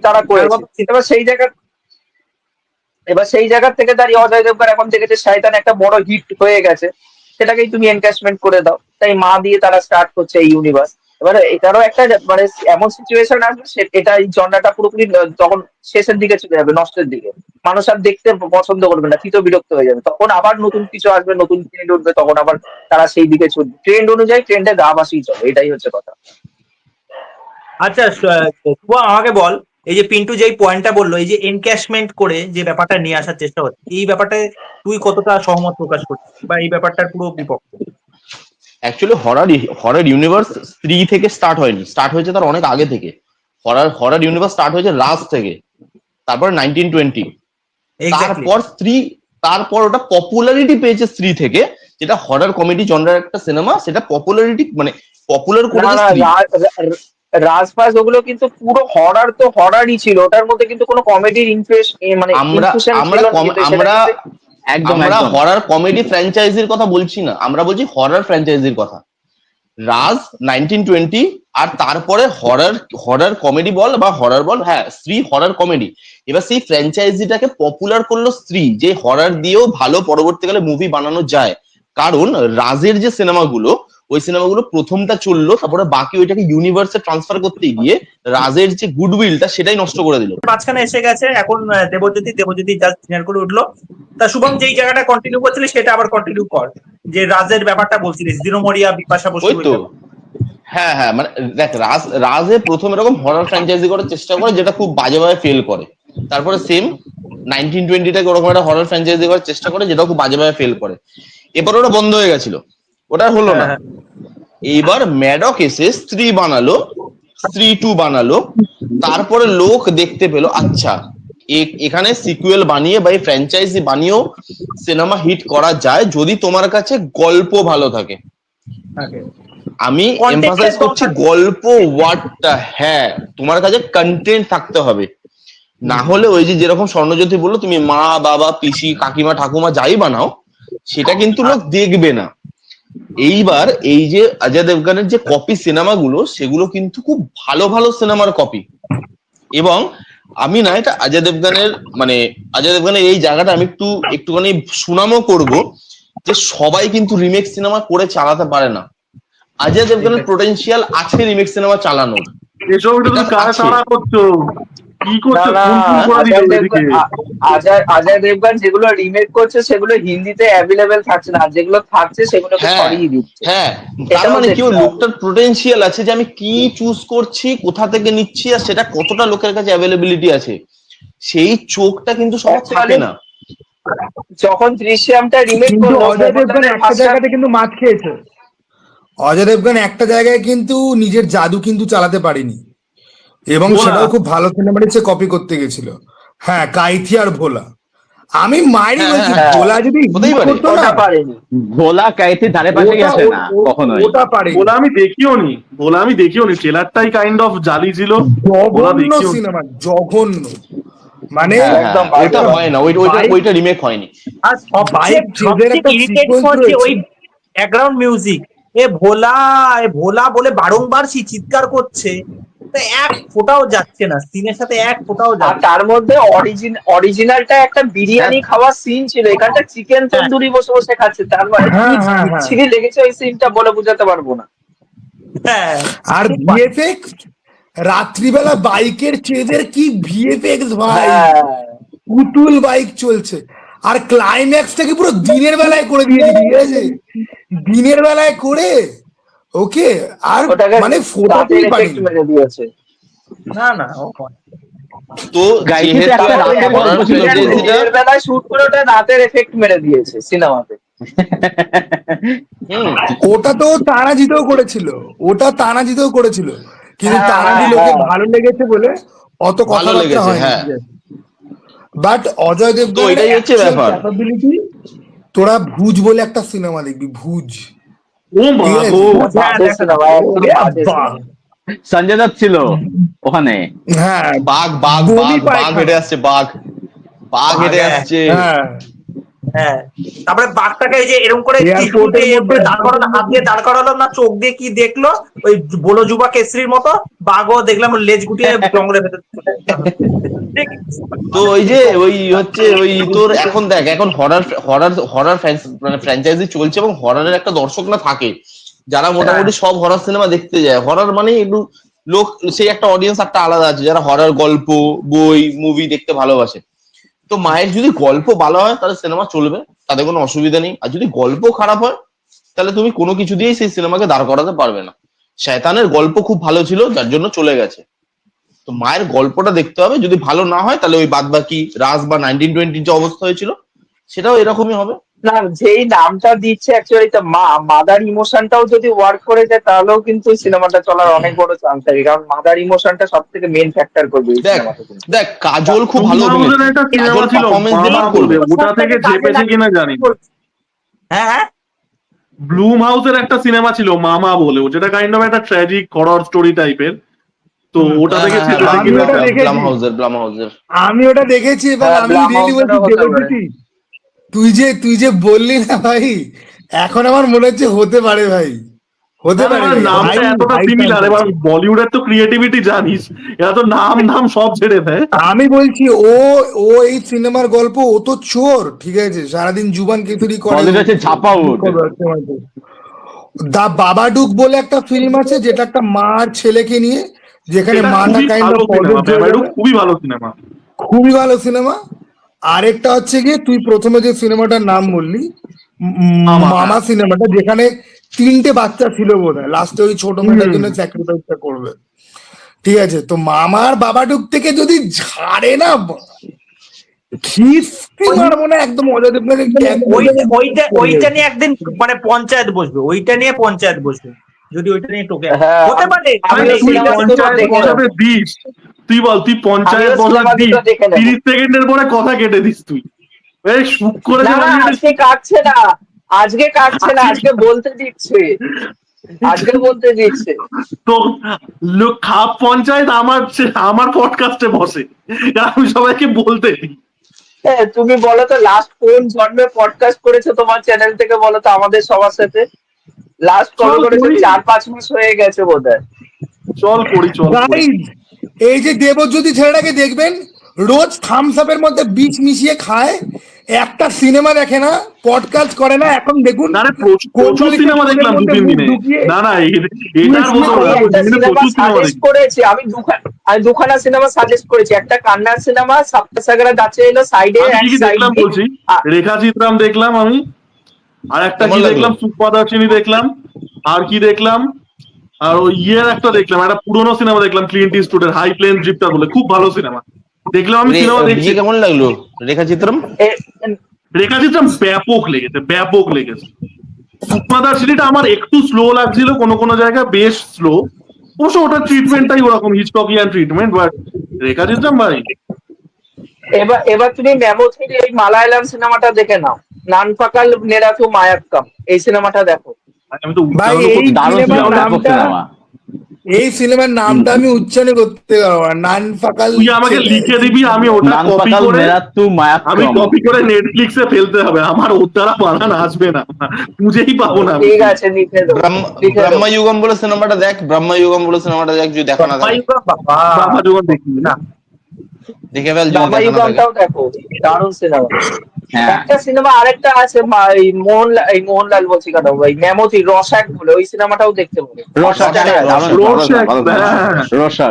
B: তারা
F: তার
B: করেছে।
F: মতো
B: এবার সেই জায়গা থেকে দাঁড়িয়ে অজয় দেবগন এখন দেখেছে শয়তান একটা বড় হিট হয়ে গেছে, সেটাকেই তুমি এনক্যাশমেন্ট করে দাও, তাই মা দিয়ে তারা স্টার্ট করছে এই ইউনিভার্স। এবারে এটারও একটা মানে এমন সিচুয়েশন আসবে এটা এই জনরাটা পুরোপুরি তখন শেষের দিকে চলে যাবে, নষ্টের দিকে। মানুষ আর দেখতে পছন্দ করবে না, ফিতো বিরক্ত হয়ে যাবে। তখন আবার নতুন কিছু আসবে, নতুন ট্রেন্ড উঠবে, তখন আবার তারা সেই দিকে চলবে। ট্রেন্ড অনুযায়ী ট্রেন্ডে গা ভাসিয়ে চলে, এটাই হচ্ছে কথা।
F: আচ্ছা শুভ, আমাকে বল, এই যে পিন্টু যেই পয়েন্টটা বললো, এই যে এনক্যাশমেন্ট করে যে ব্যাপারটা নিয়ে আসার চেষ্টা হচ্ছে, এই ব্যাপারটায় তুই কতটা সহমত প্রকাশ করছিস, বা এই ব্যাপারটার পুরো বিপক্ষে?
C: অ্যাকচুয়ালি হরর ইউনিভার্স স্ত্রী থেকে স্টার্ট হয়নি, স্টার্ট হয়েছে তার অনেক আগে থেকে। হরর ইউনিভার্স স্টার্ট হয়েছে রাজ থেকে, তারপর 1920,
F: এক্স্যাক্টলি।
C: তারপর ওটা পপুলারিটি পেয়েছে স্ত্রী থেকে, যেটা হরর কমেডি জনরার একটা সিনেমা, সেটা পপুলারিটি মানে পপুলার
B: না
C: করেছে
B: না,
C: স্ত্রী।
B: রাজপাস ওগুলো কিন্তু পুরো হরর তো হররই ছিল, ওটার মধ্যে কিন্তু কোনো কমেডির মানে
C: আমরা
B: ইনফিউশন
C: আমরা
B: ছিল না,
C: কম-
B: কিন্তু সেটা
C: আমরা
B: কিন্তু
D: একদম
C: আমরা
D: একদম।
C: হরর কমেডি ফ্র্যাঞ্চাইজির কথা বলছি না, আমরা বলছি হরর ফ্র্যাঞ্চাইজির কথা। রাজ 1920, আর তারপরে হরর হরর কমেডি বল বা হরর বল, হ্যাঁ স্ত্রী হরর কমেডি। এবার সেই ফ্র্যাঞ্চাইজিটাকে পপুলার করলো স্ত্রী, যে হরর দিয়েও ভালো পরবর্তীকালে মুভি বানানো যায়। কারণ রাজের যে সিনেমাগুলো, ওই সিনেমাগুলো প্রথমটা চললো, তারপরে বাকি ওইটাকে ইউনিভার্সে ট্রান্সফার করতে গিয়ে রাজের যে গুডউইলটা সেটাই নষ্ট করে দিল।
F: মাঝখানে এসে গেছে এখন দেবজ্যোতি জাস্ট সিনিয়র করে উঠলো। তা শুভম যেই জায়গাটা কন্টিনিউ করছিলি সেটা আবার কন্টিনিউ কর, যে রাজের ব্যাপারটা বলছিলিস, দিনমরিয়া, বিপাশা বসু,
C: ওই তো, হ্যাঁ হ্যাঁ, মানে দেখ রাজে প্রথম এরকম হরর ফ্র্যাঞ্চাইজি করার চেষ্টা করে, যেটা খুব বাজেভাবে ফেল করে। তারপরে সেম 1920টাকে ওরকম একটা হরর ফ্র্যাঞ্চাইজি করার চেষ্টা করে, যেটা খুব বাজেভাবে ফেল করে। এবার ওটা বন্ধ হয়ে গেছিল, ওটা আর হলো না।
F: হ্যাঁ,
C: এইবার ম্যাডক এসে স্ত্রী বানালো, স্ত্রী 2 বানালো। তারপরে লোক দেখতে পেলো, আচ্ছা এখানে সিকুয়েল বানিয়ে বা ফ্র্যাঞ্চাইজি বানিয়েও সিনেমা হিট করা যায়, যদি তোমার কাছে গল্প ভালো থাকে।
F: হ্যাঁ।
C: আমি
F: Content
C: এমফাসাইজ
F: এর
C: করছি
F: দরকার।
C: গল্প ওয়ার্ডটা, হ্যাঁ তোমার কাছে কন্টেন্ট থাকতে হবে। না হলে ওই যে যেরকম স্বর্ণজ্যোতি বললো, তুমি মা বাবা পিসি কাকিমা ঠাকুমা যাই বানাও, সেটা কিন্তু লোক দেখবে না। এইবার এই যে অজয় দেবগানের যে কপি সিনেমাগুলো, সেগুলো কিন্তু খুব ভালো ভালো সিনেমার কপি। এবং আমি না এটা অজয় দেবগানের মানে অজয় দেবগানের এই জায়গাটা আমি একটুখানি সুনামও করব, যে সবাই কিন্তু রিমেক সিনেমা করে চালাতে পারে না। অজয় দেবগানের পোটেনশিয়াল আছে রিমেক সিনেমা চালানোর,
E: এসব
C: এটা
E: তুমি কারে
C: আছে।
E: তাড়া করছো? কি
B: না
E: করছো?
B: না,
E: খুন খুন করে দিল
B: অজয়
E: এদিকে।
B: দেবগন অজয় দেবগন যেগুলো রিমেক করছে সেগুলো হিন্দিতে অ্যাভেলেবেল থাকছে না, আর যেগুলো থাকছে সেগুলোকে
C: হ্যাঁ
B: সরিয়ে দিচ্ছে।
C: হ্যাঁ, তার
B: এটাও
C: মানে কি ওই
B: দেখতে হবে।
C: লোকটার পোটেনশিয়াল আছে, যে আমি কি চুজ করছি, কোথা থেকে নিচ্ছি, আর সেটা কতটা লোকের কাছে অ্যাভেলেবিলিটি আছে, সেই চোখটা কিন্তু সবার থাকে
B: Actually,
C: না।
B: যখন দৃশ্যমটা রিমেক
A: কিন্তু
B: করলো,
A: অজয় দেবগন
B: মোহনলালের
A: একটা
B: ভাষা
A: জায়গাতে কিন্তু মাছ খেয়েছে। অজয় দেবগন একটা জায়গায় কিন্তু নিজের জাদু কিন্তু চালাতে পারেনি, এবং
E: ভোলা।
A: সেটাও খুব ভালো সিনেমার সে কপি করতে গেছিল। হ্যাঁ, কাইথি আর ভোলা। আমি মাইরি
C: হ্যাঁ
A: বলছি,
C: হ্যাঁ হ্যাঁ,
B: হ্যাঁ,
A: ভোলা যদি
C: হতেই
A: হিট
C: পারে।
A: করতো না,
B: ওটা পারেনি।
D: ভোলা কাইতি ধারে পাশে
A: ওটা
D: গেছে না কখনোই।
A: ওটা পারেনি।
E: ভোলা আমি দেখিও নি, ট্রেলারটাই কাইন্ড অফ জালি ছিল। ভোলা
A: জঘন্য
E: দেখিও নি।
A: সিনেমা, জঘন্য। মানে
C: হ্যাঁ হ্যাঁ,
B: একদম বাজে
C: ওইটা
B: বাজে।
C: হয় না, ওইটা রিমেক হয়নি।
F: আর সবচেয়ে
A: বাইক চেজের একটা
F: ইরিটেট
A: সিকোয়েন্স
F: করছে
A: রয়েছে।
F: ওই ব্যাকগ্রাউন্ড মিউজিক। এ ভোলা বলে বারংবার চিৎকার করছে, তো এক ফোঁটাও যাচ্ছে না সিনের সাথে, এক ফোঁটাও
B: আর
F: যাচ্ছে
B: তার মধ্যে অরিজিনালটা একটা বিরিয়ানি খাওয়ার সিন ছিল, এখানটা চিকেন
F: না।
B: তন্দুরি বসে বসে খাচ্ছে। তার মানে কি
A: হ্যাঁ হ্যাঁ হ্যাঁ।
B: বিচ্ছিরি লেগেছে ওই সিনটা, বলে বোঝাতে পারবো না।
F: হ্যাঁ,
A: আর ভিএফএক্স, রাত্রিবেলা বাইকের চেজের কি ভিএফএক্স ভাই,
B: হ্যাঁ,
A: পুতুল বাইক চলছে। আর ক্লাইম্যাক্সটাকে পুরো দিনের বেলায় করে দিয়েছে, ঠিক আছে, দিনের বেলায় করে ওকে, আর
B: ওটাকে
A: মানে
B: রাতের
A: ফোটাতেই
B: এফেক্ট
A: পারিনি।
B: মেরে দিয়েছে।
F: না না, ও হয়।
C: তো
D: গাইতিতে
C: যেহেতু
D: একটা
C: একটা
D: রাতের
C: হরর
D: গল্প ছিল তো।
C: ফ্র্যাঞ্চাইজিটা,
B: দিনের বেলায় শুট করে ওটা রাতের এফেক্ট মেরে দিয়েছে সিনেমাতে।
C: হুম,
A: ওটা তো তানাজিতেও করেছিল, ওটা তানাজিতেও করেছিল, কিন্তু
B: হ্যাঁ
A: তানাজি
B: হ্যাঁ
A: লোকের
B: হ্যাঁ,
A: ভালো লেগেছে বলে অত
C: ভালো
A: কথাবার্তা
C: লেগেছে,
A: হয়নি।
C: হ্যাঁ।
A: বাট অজয়
C: তো
A: দেবগনের
C: এটাই হচ্ছে
A: অ্যাকচুয়াল
C: ব্যাপার।
A: ক্যাপাবিলিটি, তোরা ভুজ বলে একটা সিনেমা দেখবি, ভুজ,
E: ও মা
A: ঠিক আছে?
E: গো।
B: বাজে
F: দেখা
B: সিনেমা, একদম
A: ওরে
B: বাজে
A: বাবা।
B: সিনেমা।
D: সঞ্জয় দত্ত ছিল ওখানে।
A: হ্যাঁ,
C: বাঘ বাঘ
A: বমি
C: বাঘ বাঘ
A: পায়খানা।
C: হেঁটে আসছে, বাঘ বাঘ হেঁটে
F: হ্যাঁ,
C: আসছে।
A: হ্যাঁ,
F: হ্যাঁ। তারপরে বাঘটাকে এই যে এরকম করে
A: এয়ারপোর্টের মধ্যে
F: দাঁড় করালো, হাত দিয়ে দাঁড় করালো না, চোখ দিয়ে কি দেখলো, ওই বলো যুবা কেসরির মতো বাঘও দেখলাম লেজ গুটিয়ে জঙ্গলের ভেতর চলে গেল।
C: তো ওই যে ওই হচ্ছে ওই তোর এখন দেখ, এখন হরর হরর হরর মানে ফ্র্যাঞ্চাইজি চলছে, এবং হররের একটা দর্শক না থাকে। যারা মোটামুটি সব হরর সিনেমা দেখতে যায়, হরর মানে একটু লোক, সেই একটা অডিয়েন্স একটা আলাদা আছে যারা হরর গল্প, বই, মুভি দেখতে ভালোবাসে। তো মায়ের যদি গল্প ভালো হয় তাহলে সিনেমা চলবে, তাতে কোনো অসুবিধা নেই। আর যদি গল্প খারাপ হয় তাহলে তুমি কোনো কিছু দিয়েই সেই সিনেমাকে দাঁড় করাতে পারবে না। শয়তানের গল্প খুব ভালো ছিল যার জন্য চলে গেছে। তো মায়ের গল্পটা দেখতে হবে, যদি ভালো না হয় তাহলে ওই বাদ বাকি রাজ বা 1920 যে অবস্থা হয়েছিল সেটাও এরকমই হবে।
B: না, যেই নামটা দিচ্ছে অ্যাকচুয়ালি মাদার ইমোশনটাও যদি ওয়ার্ক করে যায় তাহলেও কিন্তু সিনেমাটা চলার অনেক বড় চান্স থাকে, কারণ মাদার ইমোশনটা সব থেকে মেন ফ্যাক্টর করবে এই
C: দেখ
B: সিনেমাতে কিন্তু।
C: দেখ কাজল খুব ভালো
E: ব্লুম হাউসের একটা সিনেমা
C: কাজল
E: ছিল
C: পারফরমেন্স দিলে
E: মামা
C: করবে।
E: বলে, ওটা থেকে চেপেছে কিনা জানি না।
F: হ্যাঁ হ্যাঁ
E: ব্লুম হাউসের একটা সিনেমা ছিল মামা বলে, যেটা কাইন্ড অফ একটা ট্র্যাজিক হরর স্টোরি টাইপের, তো ওটা থেকে
A: হ্যাঁ,
E: চেপেছে
A: আমি
E: কিনা
A: ওটা
E: জানি না।
A: দেখেছি।
C: ব্লাম হাউসের
A: আমি ওটা দেখেছি এবং
B: হ্যাঁ,
A: আমি
B: ব্লাম
A: রিয়েলি বলছি,
B: হাউসেরও হতে পারে।
A: দেবজ্যোতি, তুই যে বললি না ভাই, এখন আমার মনে হচ্ছে হতে পারে ভাই, হতে
E: না,
A: পারে
E: না,
A: ভাই।
E: নামটা
A: হাই-
E: এতটা
A: হাই
E: সিমিলার,
A: chance
E: এবার
A: আছে।
E: বলিউডের তো ক্রিয়েটিভিটি জানিস, এরা তো নাম সব ছেড়ে দেয়।
A: আমি বলছি ও ও এই সিনেমার গল্প, ও তো চোর, ঠিক আছে, সারাদিন জুবান খিচুড়ি করে।
D: বলিউড হচ্ছে ছাপাউড।
A: দা বাবাডুক বলে একটা ফিল্ম আছে, যেটা একটা মা আর ছেলেকে নিয়ে, যেখানে
E: এটা
A: মাটা
E: খুবই
A: কাইন্ড
E: ভালো
A: অফ
E: সিনেমা,
A: পজিটিভ হয়ে
E: ব্যাপারটা
A: যাবে।
E: খুবই ভালো সিনেমা।
A: খুবই ভালো সিনেমা। আরেকটা হচ্ছে গিয়ে তুই প্রথমে যে সিনেমাটার নাম বললি,
E: মামা,
A: মামা সিনেমাটা, যেখানে 3টে বাচ্চা ছিল বোধহয়, লাস্টে ওই ছোট মেয়েটার জন্য স্যাক্রিফাইসটা করবে, ঠিক আছে। তো মামার বাবাডুক থেকে যদি ঝাড়ে না, খিস্তি মারবো না একদম, অজয়
F: ওইটা নিয়ে একদিন মানে পঞ্চায়েত বসবে, ওইটা নিয়ে পঞ্চায়েত বসবে যদি ওইটা নিয়ে টোকে।
B: হ্যাঁ,
F: হতে পারে
B: আমি
E: আরে
B: এই
E: তুই
B: সিনেমা দুটো
E: পঞ্চায়েত
B: দেখে
E: বসাতে
B: নেবো।
E: দিস, তুই বল, তুই পঞ্চায়েত
B: আমিও
E: বসাতে
B: সিনেমা
E: দিস,
B: দুটো দেখে নেবো।
E: 30 সেকেন্ডের পরে কথা কেটে দিস তুই, এই সুখ করে
B: না না, আজকে কাটছে না, আজকে বলতে দিচ্ছে,
E: তো লোক খাপ পঞ্চায়েত আমার পডকাস্টে বসে, আমি সবাইকে বলতে দিই।
B: হ্যাঁ, তুমি বলো তো লাস্ট কোন জন্মে পডকাস্ট করেছো তোমার চ্যানেল থেকে, বলো তো আমাদের সবার সাথে লাস্ট কবে
E: চল
B: করেছো?
E: করি।
B: 4-5 মাস হয়ে গেছে বোধহয়।
E: চল করি।
A: গাইজ, এই যে দেবজ্যোতি ছেলেটাকে দেখবেন, রোজ থামস আপের মধ্যে বিষ মিশিয়ে খায়, একটা সিনেমা দেখে না, পডকাস্ট করে না। এখন দেখুন
E: না রে, প্রচুর সিনেমা দেখলাম 2-3 দিনে। না না, এটার মতো
B: আমি
E: না,
B: একটা
E: দিনে
B: সিনেমা
E: প্রচুর সিনেমা
B: সাজেস্ট
E: দেখি।
B: করেছি, আমি দুখানা সিনেমা সাজেস্ট করেছি। একটা কান্নার সিনেমা সাপ্তাসাগরা যাচ্ছে এলো সাইডে,
E: আমি কি কি
B: সাইড
E: দেখলাম বলছি, রেখা চিত্রাম দেখলাম আমি, আর একটা
C: কেমন
E: কি
C: লাগলো?
E: দেখলাম, সুপাদার্শিনী দেখলাম, আর কি দেখলাম, আর ওই ইয়ের একটা দেখলাম, একটা পুরোনো সিনেমা দেখলাম ক্লিন্ট ইস্টউডের, হাই প্লেন ড্রিফটার বলে, খুব ভালো সিনেমা দেখলাম। আমি সিনেমা দেখছি।
C: কেমন লাগলো রেখা চিত্রম?
E: রেখা চিত্রাম ব্যাপক লেগেছে। সুপাদার্শিনীটা আমার একটু স্লো লাগছিল, কোনো জায়গায় বেশ স্লো, অবশ্য ওটার ট্রিটমেন্টটাই ওরকম হিচককিয়ান ট্রিটমেন্ট, বাট রেখা চিত্রাম ভাই।
B: এবার তুমি মেমোথির এই মালায়ালাম সিনেমাটা দেখে নাও, নানপাকাল নেরাথু মায়াক্কাম, এই সিনেমাটা দেখো।
E: আমি তো
A: ভাই,
E: উচ্চারণ
A: এই
E: করতে
D: দারুণ
A: সিনেমার
D: সিনেমা, ব্যাপক
A: নামটা,
D: সিনেমা।
A: এই সিনেমার নামটা আমি উচ্চারণ করতে পারবো না। নান ফাকাল,
E: তুই আমাকে লিখে দিবি, আমি ওটা
D: নান
E: কপি
D: পাকাল
E: করে
D: মেরাত্তু
E: আমি
D: মায়াক্কম।
E: কপি করে নেটফ্লিক্সে ফেলতে হবে, আমার ওর দ্বারা বানান আসবে না, খুঁজেই পাবো না।
B: ঠিক আছে, লিখে দেবো।
C: ব্রহ্মযুগম বলে সিনেমাটা দেখ, ব্রহ্মযুগম বলে সিনেমাটা দেখ, যদি দেখা না থাকে
F: বাবা
E: বাবা যখন দেখি না,
C: দেখে ফেল, যদি দেখা না থাকে।
B: দাবায়ুগমটাও দেখো, দারুণ সিনেমা।
D: হ্যাঁ,
B: একটা সিনেমা আরেকটা আছে, এই মোহনলাল বলছি কেন, ওই মেমোথি রসায়ন বলে, ওই সিনেমাটাও দেখতে পারো।
D: রসায়ন, দারুণ,
E: রোশাক,
D: ভালো সিনেমা,
E: হ্যাঁ।
D: রসায়ন।